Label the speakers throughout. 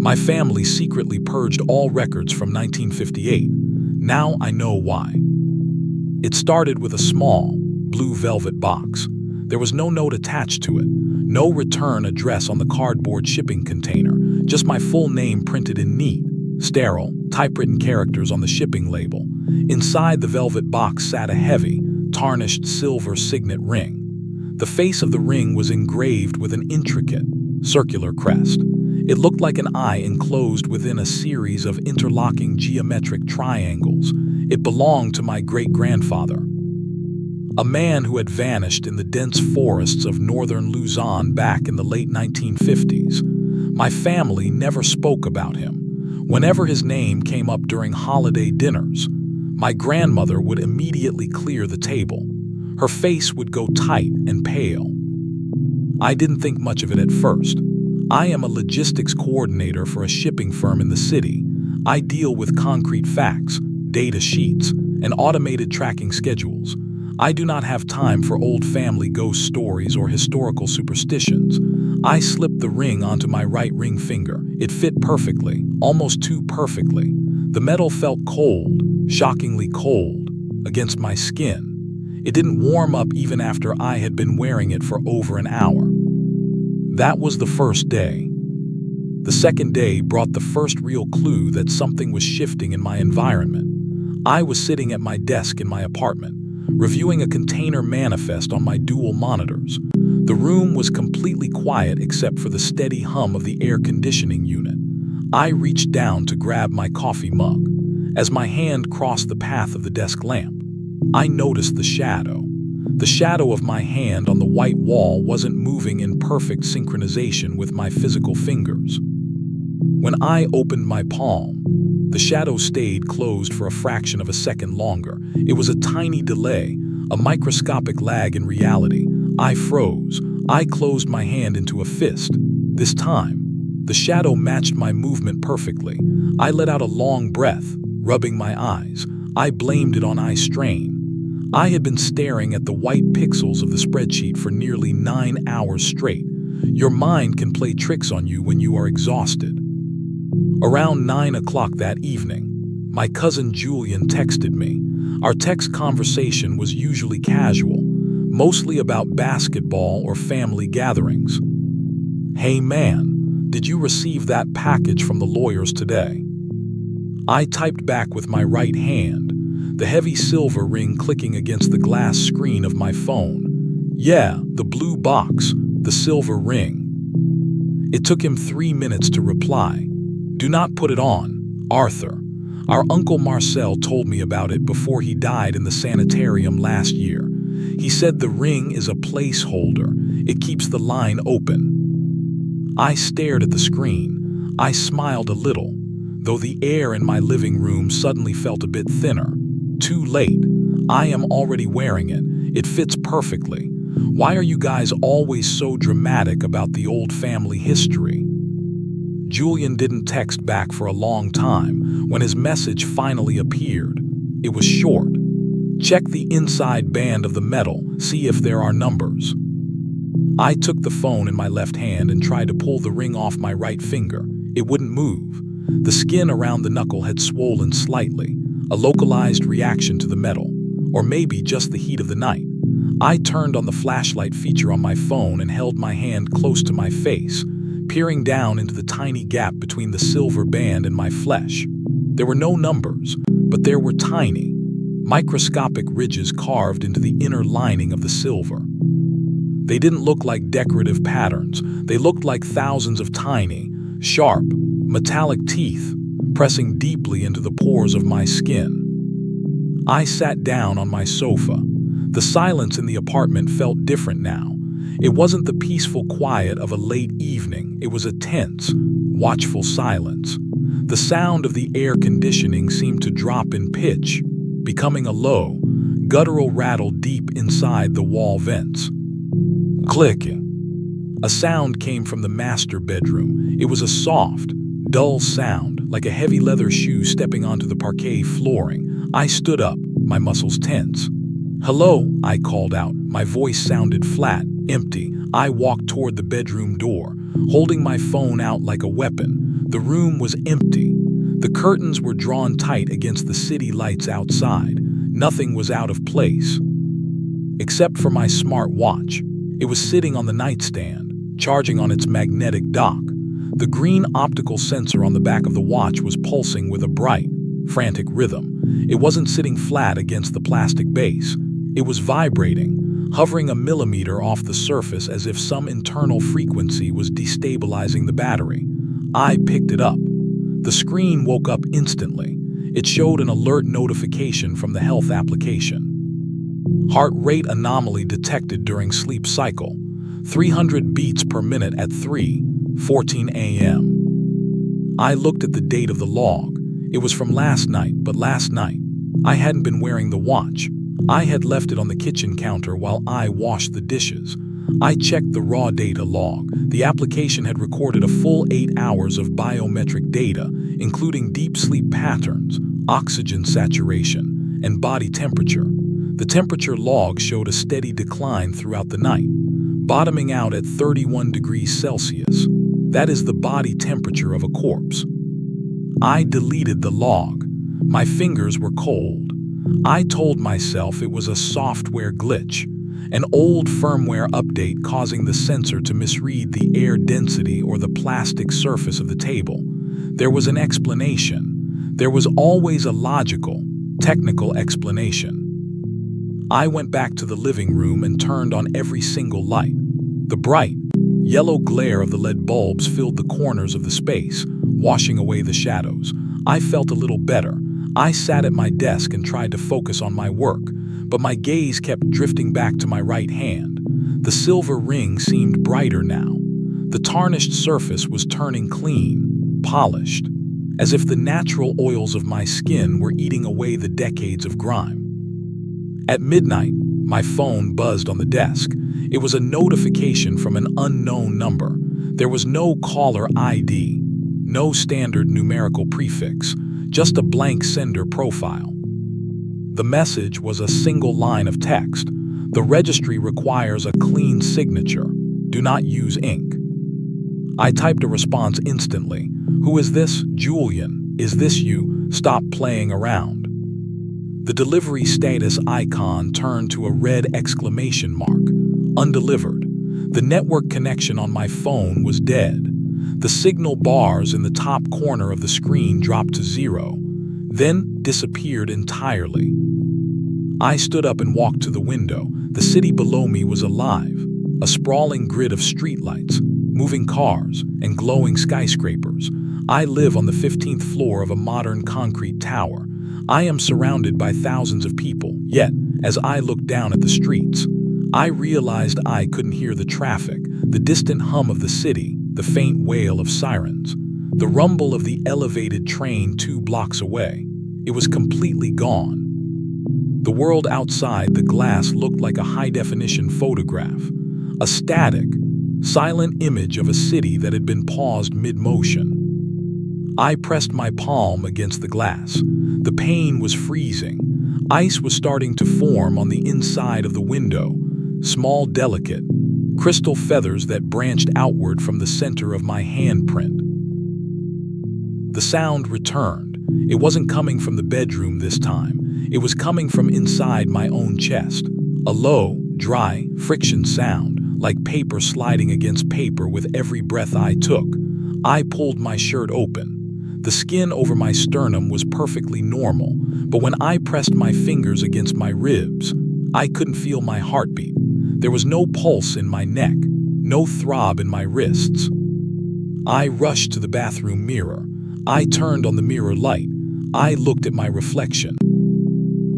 Speaker 1: My family secretly purged all records from 1958. Now I know why. It started with a small, blue velvet box. There was no note attached to it, no return address on the cardboard shipping container, just my full name printed in neat, sterile, typewritten characters on the shipping label. Inside the velvet box sat a heavy, tarnished silver signet ring. The face of the ring was engraved with an intricate, circular crest. It looked like an eye enclosed within a series of interlocking geometric triangles. It belonged to my great-grandfather, a man who had vanished in the dense forests of northern Luzon back in the late 1950s. My family never spoke about him. Whenever his name came up during holiday dinners, my grandmother would immediately clear the table. Her face would go tight and pale. I didn't think much of it at first. I am a logistics coordinator for a shipping firm in the city. I deal with concrete facts, data sheets, and automated tracking schedules. I do not have time for old family ghost stories or historical superstitions. I slipped the ring onto my right ring finger. It fit perfectly, almost too perfectly. The metal felt cold, shockingly cold, against my skin. It didn't warm up even after I had been wearing it for over an hour. That was the first day. The second day brought the first real clue that something was shifting in my environment. I was sitting at my desk in my apartment, reviewing a container manifest on my dual monitors. The room was completely quiet except for the steady hum of the air conditioning unit. I reached down to grab my coffee mug. As my hand crossed the path of the desk lamp, I noticed the shadow. The shadow of my hand on the white wall wasn't moving in perfect synchronization with my physical fingers. When I opened my palm, the shadow stayed closed for a fraction of a second longer. It was a tiny delay, a microscopic lag in reality. I froze. I closed my hand into a fist. This time, the shadow matched my movement perfectly. I let out a long breath, rubbing my eyes. I blamed it on eye strain. I had been staring at the white pixels of the spreadsheet for nearly 9 hours straight. Your mind can play tricks on you when you are exhausted. Around 9 o'clock that evening, my cousin Julian texted me. Our text conversation was usually casual, mostly about basketball or family gatherings. "Hey man, did you receive that package from the lawyers today?" I typed back with my right hand, the heavy silver ring clicking against the glass screen of my phone. "Yeah, the blue box, the silver ring." It took him 3 minutes to reply. "Do not put it on, Arthur. Our Uncle Marcel told me about it before he died in the sanitarium last year. He said the ring is a placeholder. It keeps the line open." I stared at the screen. I smiled a little, though the air in my living room suddenly felt a bit thinner. Too late. I am already wearing it. It fits perfectly. Why are you guys always so dramatic about the old family history? Julian didn't text back for a long time. When his message finally appeared, it was short. "Check the inside band of the metal, see if there are numbers." I took the phone in my left hand and tried to pull the ring off my right finger. It wouldn't move. The skin around the knuckle had swollen slightly, a localized reaction to the metal, or maybe just the heat of the night. I turned on the flashlight feature on my phone and held my hand close to my face, peering down into the tiny gap between the silver band and my flesh. There were no numbers, but there were tiny, microscopic ridges carved into the inner lining of the silver. They didn't look like decorative patterns. They looked like thousands of tiny, sharp, metallic teeth pressing deeply into the pores of my skin. I sat down on my sofa. The silence in the apartment felt different now. It wasn't the peaceful quiet of a late evening. It was a tense, watchful silence. The sound of the air conditioning seemed to drop in pitch, becoming a low, guttural rattle deep inside the wall vents. Clicking. A sound came from the master bedroom. It was a soft, dull sound, like a heavy leather shoe stepping onto the parquet flooring. I stood up, my muscles tense. "Hello," I called out. My voice sounded flat, empty. I walked toward the bedroom door. holding my phone out like a weapon. The room was empty. The curtains were drawn tight against the city lights outside. Nothing was out of place, except for my smart watch. It was sitting on the nightstand, charging on its magnetic dock. The green optical sensor on the back of the watch was pulsing with a bright, frantic rhythm. It wasn't sitting flat against the plastic base. It was vibrating, hovering a millimeter off the surface as if some internal frequency was destabilizing the battery. I picked it up. The screen woke up instantly. It showed an alert notification from the health application. Heart rate anomaly detected during sleep cycle. 300 beats per minute at 3:14 a.m. I looked at the date of the log. It was from last night, but last night, I hadn't been wearing the watch. I had left it on the kitchen counter while I washed the dishes. I checked the raw data log. The application had recorded a full 8 hours of biometric data, including deep sleep patterns, oxygen saturation, and body temperature. The temperature log showed a steady decline throughout the night, bottoming out at 31 degrees Celsius. That is the body temperature of a corpse. I deleted the log. My fingers were cold. I told myself it was a software glitch, an old firmware update causing the sensor to misread the air density or the plastic surface of the table. There was an explanation. There was always a logical, technical explanation. I went back to the living room and turned on every single light. The bright, yellow glare of the LED bulbs filled the corners of the space, washing away the shadows. I felt a little better. I sat at my desk and tried to focus on my work, but my gaze kept drifting back to my right hand. The silver ring seemed brighter now. The tarnished surface was turning clean, polished, as if the natural oils of my skin were eating away the decades of grime. At midnight, my phone buzzed on the desk. It was a notification from an unknown number. There was no caller ID, no standard numerical prefix, just a blank sender profile. The message was a single line of text. The registry requires a clean signature. Do not use ink. I typed a response instantly. Who is this? Julian. Is this you? Stop playing around. The delivery status icon turned to a red exclamation mark. Undelivered. The network connection on my phone was dead. The signal bars in the top corner of the screen dropped to 0, then disappeared entirely. I stood up and walked to the window. The city below me was alive, a sprawling grid of streetlights, moving cars, and glowing skyscrapers. I live on the 15th floor of a modern concrete tower. I am surrounded by thousands of people, yet, as I looked down at the streets, I realized I couldn't hear the traffic, the distant hum of the city, the faint wail of sirens, the rumble of the elevated train 2 blocks away. It was completely gone. The world outside the glass looked like a high-definition photograph, a static, silent image of a city that had been paused mid-motion. I pressed my palm against the glass. The pain was freezing. Ice was starting to form on the inside of the window, small, delicate, crystal feathers that branched outward from the center of my handprint. The sound returned. It wasn't coming from the bedroom this time. It was coming from inside my own chest. A low, dry, friction sound, like paper sliding against paper with every breath I took. I pulled my shirt open. The skin over my sternum was perfectly normal, but when I pressed my fingers against my ribs, I couldn't feel my heartbeat. There was no pulse in my neck, no throb in my wrists. I rushed to the bathroom mirror. I turned on the mirror light. I looked at my reflection.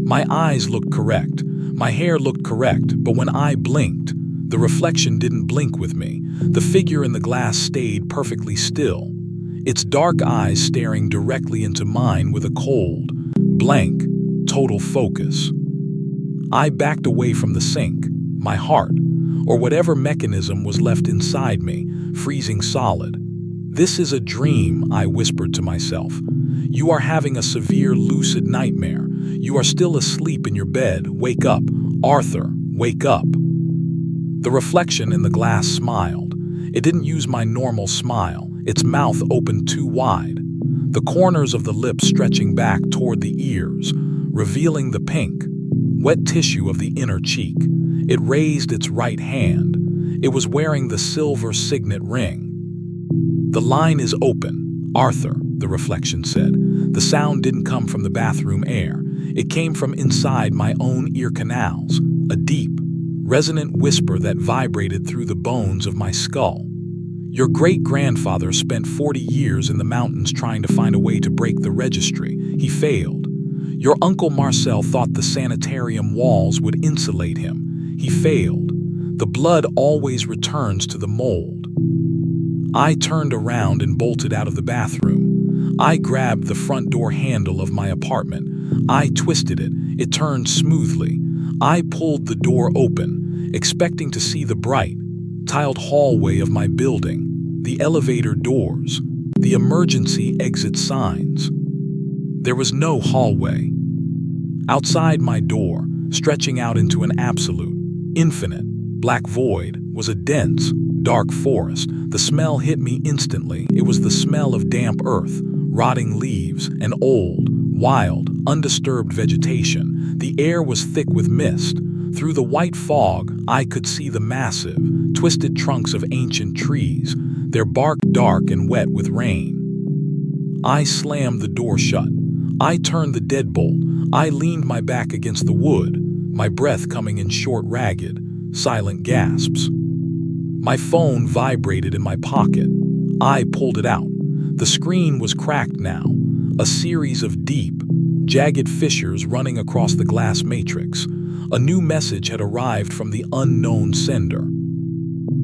Speaker 1: My eyes looked correct. My hair looked correct, but when I blinked, the reflection didn't blink with me. The figure in the glass stayed perfectly still, its dark eyes staring directly into mine with a cold, blank, total focus. I backed away from the sink, my heart, or whatever mechanism was left inside me, freezing solid. "This is a dream," I whispered to myself. "You are having a severe lucid nightmare. You are still asleep in your bed. Wake up, Arthur, wake up." The reflection in the glass smiled. It didn't use my normal smile. Its mouth opened too wide, the corners of the lips stretching back toward the ears, revealing the pink, wet tissue of the inner cheek. It raised its right hand. It was wearing the silver signet ring. "The line is open, Arthur," the reflection said. The sound didn't come from the bathroom air. It came from inside my own ear canals, a deep, resonant whisper that vibrated through the bones of my skull. "Your great-grandfather spent 40 years in the mountains trying to find a way to break the registry. He failed. Your Uncle Marcel thought the sanitarium walls would insulate him. He failed. The blood always returns to the mold." I turned around and bolted out of the bathroom. I grabbed the front door handle of my apartment. I twisted it. It turned smoothly. I pulled the door open, expecting to see the bright, tiled hallway of my building, the elevator doors, the emergency exit signs. There was no hallway. Outside my door, stretching out into an absolute, infinite, black void, was a dense, dark forest. The smell hit me instantly. It was the smell of damp earth, rotting leaves, and old, wild, undisturbed vegetation. The air was thick with mist. Through the white fog, I could see the massive, twisted trunks of ancient trees, their bark dark and wet with rain. I slammed the door shut. I turned the deadbolt. I leaned my back against the wood, my breath coming in short, ragged, silent gasps. My phone vibrated in my pocket. I pulled it out. The screen was cracked now, a series of deep, jagged fissures running across the glass matrix. A new message had arrived from the unknown sender.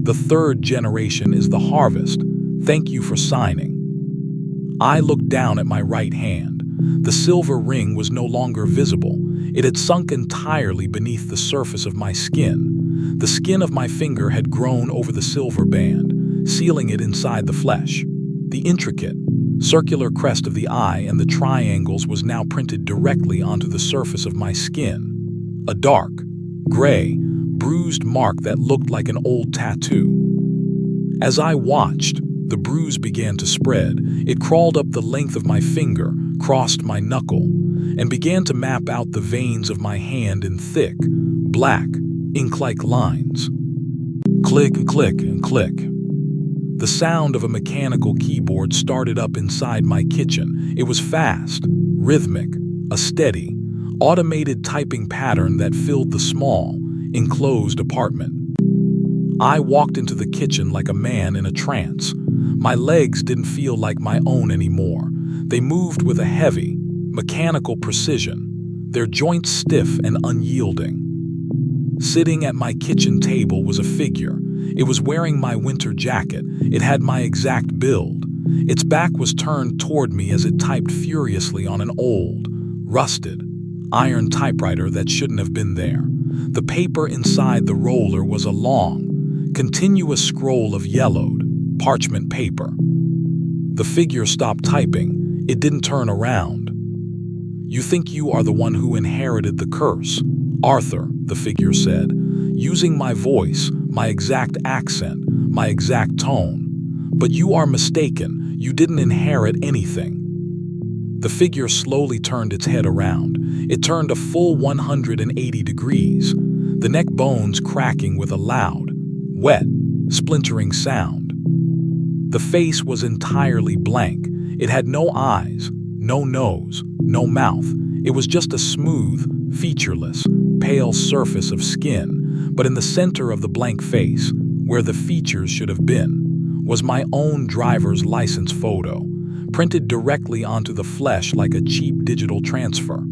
Speaker 1: "The third generation is the harvest. Thank you for signing." I looked down at my right hand. The silver ring was no longer visible. It had sunk entirely beneath the surface of my skin. The skin of my finger had grown over the silver band, sealing it inside the flesh. The intricate, circular crest of the eye and the triangles was now printed directly onto the surface of my skin. A dark, gray, bruised mark that looked like an old tattoo. As I watched, the bruise began to spread. It crawled up the length of my finger, crossed my knuckle, and began to map out the veins of my hand in thick, black, ink-like lines. Click and click and click. The sound of a mechanical keyboard started up inside my kitchen. It was fast, rhythmic, a steady, automated typing pattern that filled the small, enclosed apartment. I walked into the kitchen like a man in a trance. My legs didn't feel like my own anymore. They moved with a heavy, mechanical precision, their joints stiff and unyielding. Sitting at my kitchen table was a figure. It was wearing my winter jacket. It had my exact build. Its back was turned toward me as it typed furiously on an old, rusted, iron typewriter that shouldn't have been there. The paper inside the roller was a long, continuous scroll of yellowed, parchment paper. The figure stopped typing. It didn't turn around. "You think you are the one who inherited the curse, Arthur," the figure said, using my voice, my exact accent, my exact tone. "But you are mistaken. You didn't inherit anything." The figure slowly turned its head around. It turned a full 180 degrees, the neck bones cracking with a loud, wet, splintering sound. The face was entirely blank. It had no eyes, no nose, no mouth. It was just a smooth, featureless, pale surface of skin. But in the center of the blank face, where the features should have been, was my own driver's license photo, printed directly onto the flesh like a cheap digital transfer.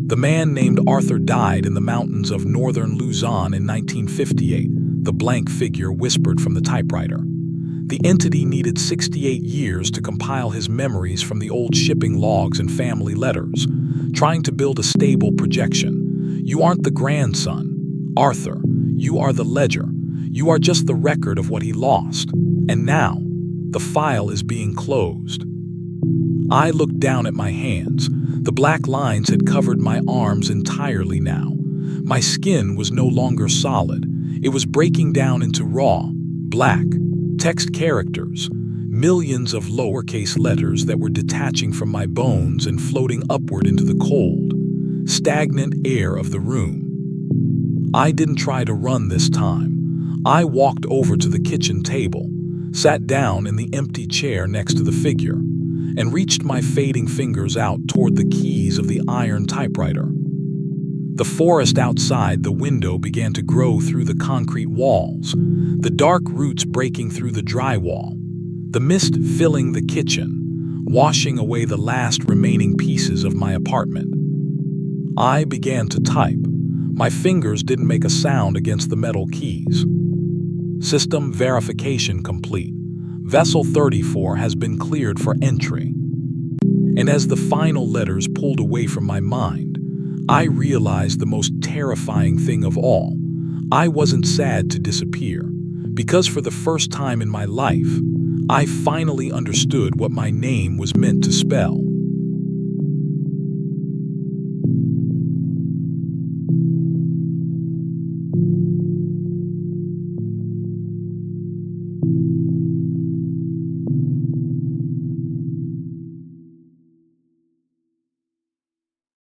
Speaker 1: The man named Arthur died in the mountains of northern Luzon in 1958, the blank figure whispered from the typewriter. The entity needed 68 years to compile his memories from the old shipping logs and family letters, trying to build a stable projection. You aren't the grandson, Arthur. You are the ledger. You are just the record of what he lost. And now, the file is being closed. I looked down at my hands. The black lines had covered my arms entirely now. My skin was no longer solid. It was breaking down into raw, black, Text characters, millions of lowercase letters that were detaching from my bones and floating upward into the cold, stagnant air of the room. I didn't try to run this time. I walked over to the kitchen table, sat down in the empty chair next to the figure, and reached my fading fingers out toward the keys of the iron typewriter. The forest outside the window began to grow through the concrete walls, the dark roots breaking through the drywall, the mist filling the kitchen, washing away the last remaining pieces of my apartment. I began to type. My fingers didn't make a sound against the metal keys. System verification complete. Vessel 34 has been cleared for entry. And as the final letters pulled away from my mind, I realized the most terrifying thing of all. I wasn't sad to disappear, because for the first time in my life, I finally understood what my name was meant to spell.